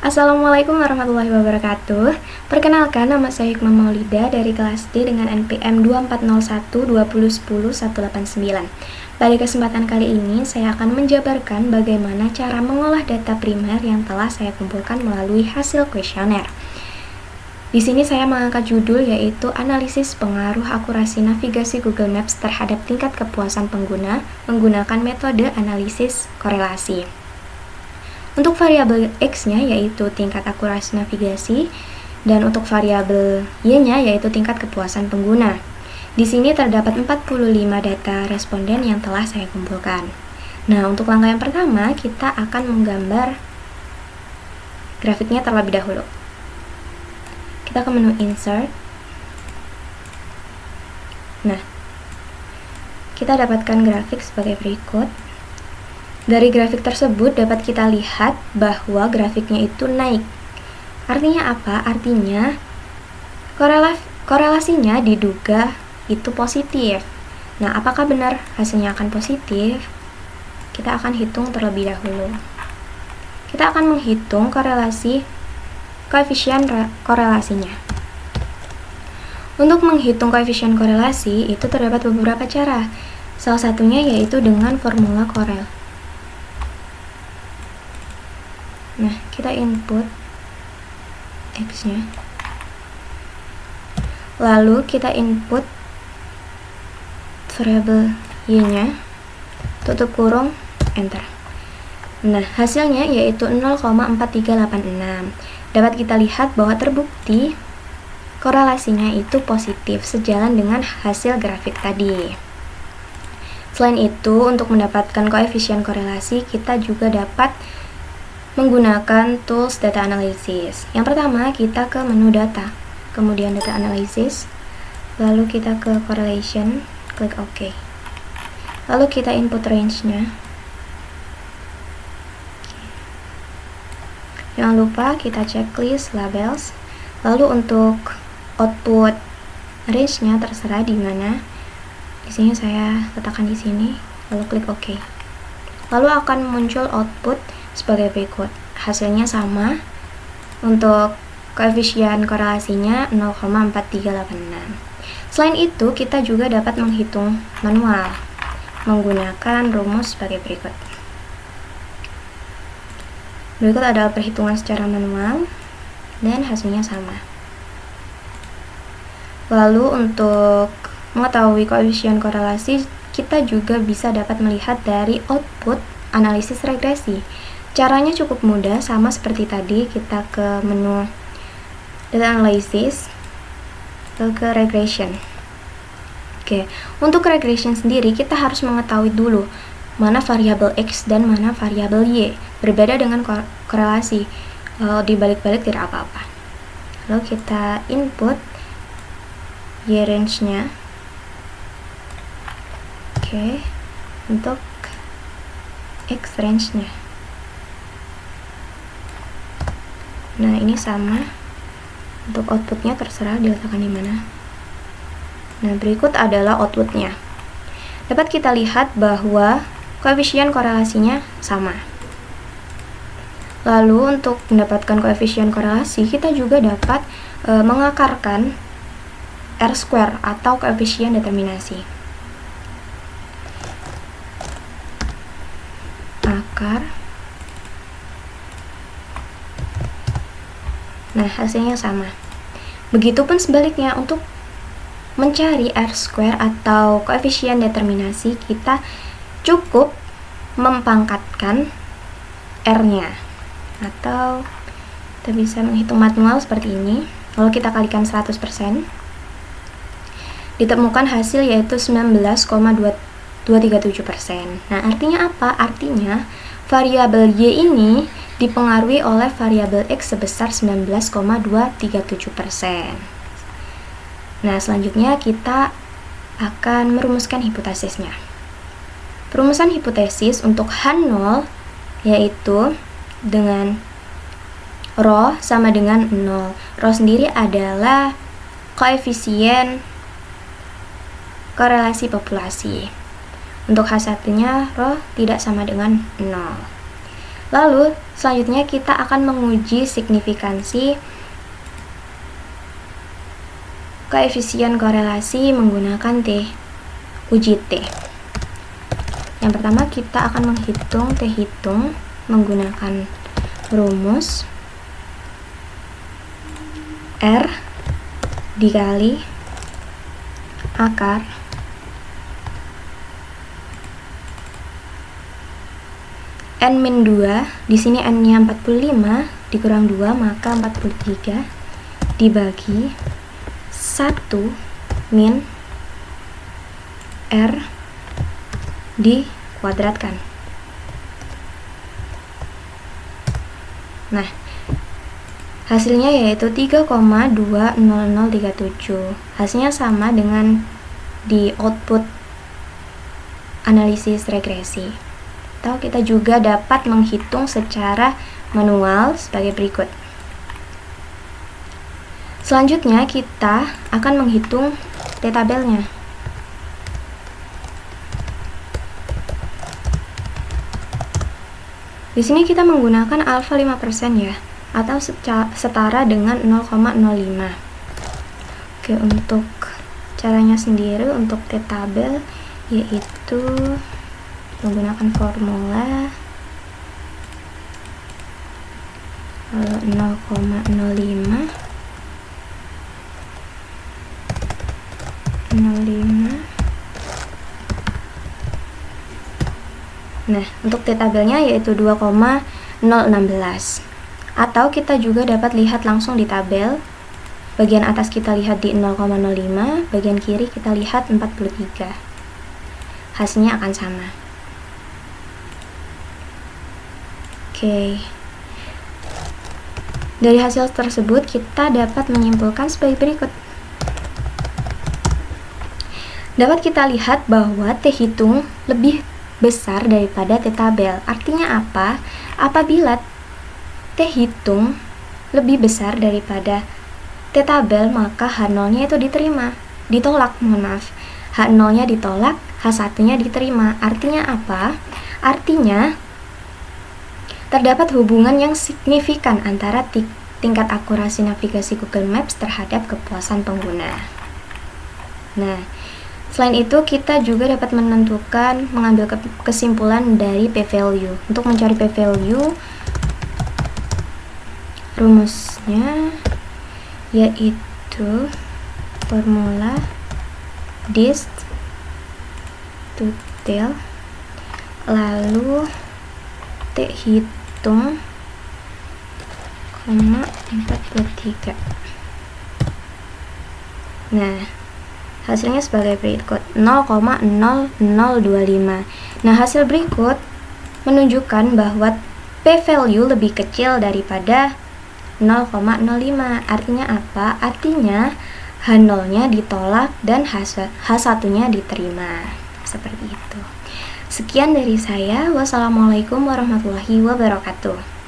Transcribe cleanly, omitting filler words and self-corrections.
Assalamualaikum warahmatullahi wabarakatuh. Perkenalkan, nama saya Hikmah Maulida dari kelas D dengan NPM 2401 2010 189. Pada kesempatan kali ini, saya akan menjabarkan bagaimana cara mengolah data primer yang telah saya kumpulkan melalui hasil kuesioner. Di sini saya mengangkat judul yaitu analisis pengaruh akurasi navigasi Google Maps terhadap tingkat kepuasan pengguna menggunakan metode analisis korelasi. Untuk variabel X-nya yaitu tingkat akurasi navigasi dan untuk variabel Y-nya yaitu tingkat kepuasan pengguna. Di sini terdapat 45 data responden yang telah saya kumpulkan. Nah, untuk langkah yang pertama kita akan menggambar grafiknya terlebih dahulu. Kita ke menu Insert. Nah, kita dapatkan grafik sebagai berikut. Dari grafik tersebut dapat kita lihat bahwa grafiknya itu naik. Artinya apa? Artinya korelasinya diduga itu positif. Nah, apakah benar hasilnya akan positif? Kita akan hitung terlebih dahulu. Kita akan menghitung koefisien korelasinya. Untuk menghitung koefisien korelasi itu terdapat beberapa cara. Salah satunya yaitu dengan formula Corel. Nah, kita input X-nya. Lalu kita input variabel Y-nya. Tutup kurung, enter. Nah, hasilnya yaitu 0,4386. Dapat kita lihat bahwa terbukti korelasinya itu positif sejalan dengan hasil grafik tadi. Selain itu, untuk mendapatkan koefisien korelasi, kita juga dapat menggunakan tools data analysis. Yang pertama, kita ke menu data, kemudian data analysis, lalu kita ke correlation, klik OK. Lalu kita input range-nya. Jangan lupa kita checklist labels. Lalu untuk output range-nya terserah di mana. Di sini saya letakkan di sini, lalu klik OK. Lalu akan muncul output sebagai berikut. Hasilnya sama. Untuk koefisien korelasinya 0,4386. Selain itu, kita juga dapat menghitung manual menggunakan rumus sebagai berikut. Berikut adalah perhitungan secara manual dan hasilnya sama. Lalu untuk mengetahui koefisien korelasi, kita juga bisa dapat melihat dari output analisis regresi. Caranya cukup mudah, sama seperti tadi. Kita ke menu data analysis, lalu ke regression. Oke, untuk regression sendiri kita harus mengetahui dulu mana variabel X dan mana variabel Y. Berbeda dengan korelasi, dibalik-balik tidak apa-apa. Lalu kita input Y range-nya. Oke, untuk X range-nya. Nah, ini sama. Untuk outputnya terserah diletakkan di mana. Nah, berikut adalah outputnya. Dapat kita lihat bahwa koefisien korelasinya sama. Lalu untuk mendapatkan koefisien korelasi, kita juga dapat mengakarkan R-square atau koefisien determinasi. Akar. Nah, hasilnya sama. Begitupun sebaliknya, untuk mencari R-square atau koefisien determinasi, kita cukup mempangkatkan R-nya. Atau kita bisa menghitung manual seperti ini. Lalu kita kalikan 100%. Ditemukan hasil yaitu 19,237%. Nah, artinya apa? Artinya variabel Y ini dipengaruhi oleh variabel X sebesar 19,237%. Nah, selanjutnya kita akan merumuskan hipotesisnya. Perumusan hipotesis untuk H0 yaitu dengan rho sama dengan 0. Rho sendiri adalah koefisien korelasi populasi. Untuk H1-nya rho tidak sama dengan 0. Lalu selanjutnya kita akan menguji signifikansi koefisien korelasi menggunakan uji T. Yang pertama kita akan menghitung T hitung menggunakan rumus R dikali akar N-2, di sini N-nya 45 dikurang 2 maka 43 dibagi 1 min R dikuadratkan. Nah, hasilnya yaitu 3,20037. Hasilnya sama dengan di output analisis regresi. Atau kita juga dapat menghitung secara manual sebagai berikut. Selanjutnya kita akan menghitung T tabelnya. Di sini kita menggunakan alfa 5% ya, atau setara dengan 0,05. Oke, untuk caranya sendiri untuk T tabel yaitu menggunakan formula 0,05 Nah, untuk T tabelnya yaitu 2,016. Atau kita juga dapat lihat langsung di tabel. Bagian atas kita lihat di 0,05, bagian kiri kita lihat 43. Hasilnya akan sama. Oke. Dari hasil tersebut kita dapat menyimpulkan sebagai berikut. Dapat kita lihat bahwa T hitung lebih besar daripada T tabel. Artinya apa? Apabila T hitung lebih besar daripada T tabel, maka H0-nya itu ditolak, H0-nya ditolak, H1-nya diterima. Artinya apa? Artinya terdapat hubungan yang signifikan antara tingkat akurasi navigasi Google Maps terhadap kepuasan pengguna. Nah, selain itu kita juga dapat mengambil kesimpulan dari p-value. Untuk mencari p-value, rumusnya yaitu formula dist to tail lalu T hitung 43. Nah, hasilnya sebagai berikut 0,0025. Nah, hasil berikut menunjukkan bahwa p-value lebih kecil daripada 0,05. Artinya apa? Artinya H0-nya ditolak dan H1-nya diterima. Seperti itu. Sekian dari saya. Wassalamualaikum warahmatullahi wabarakatuh.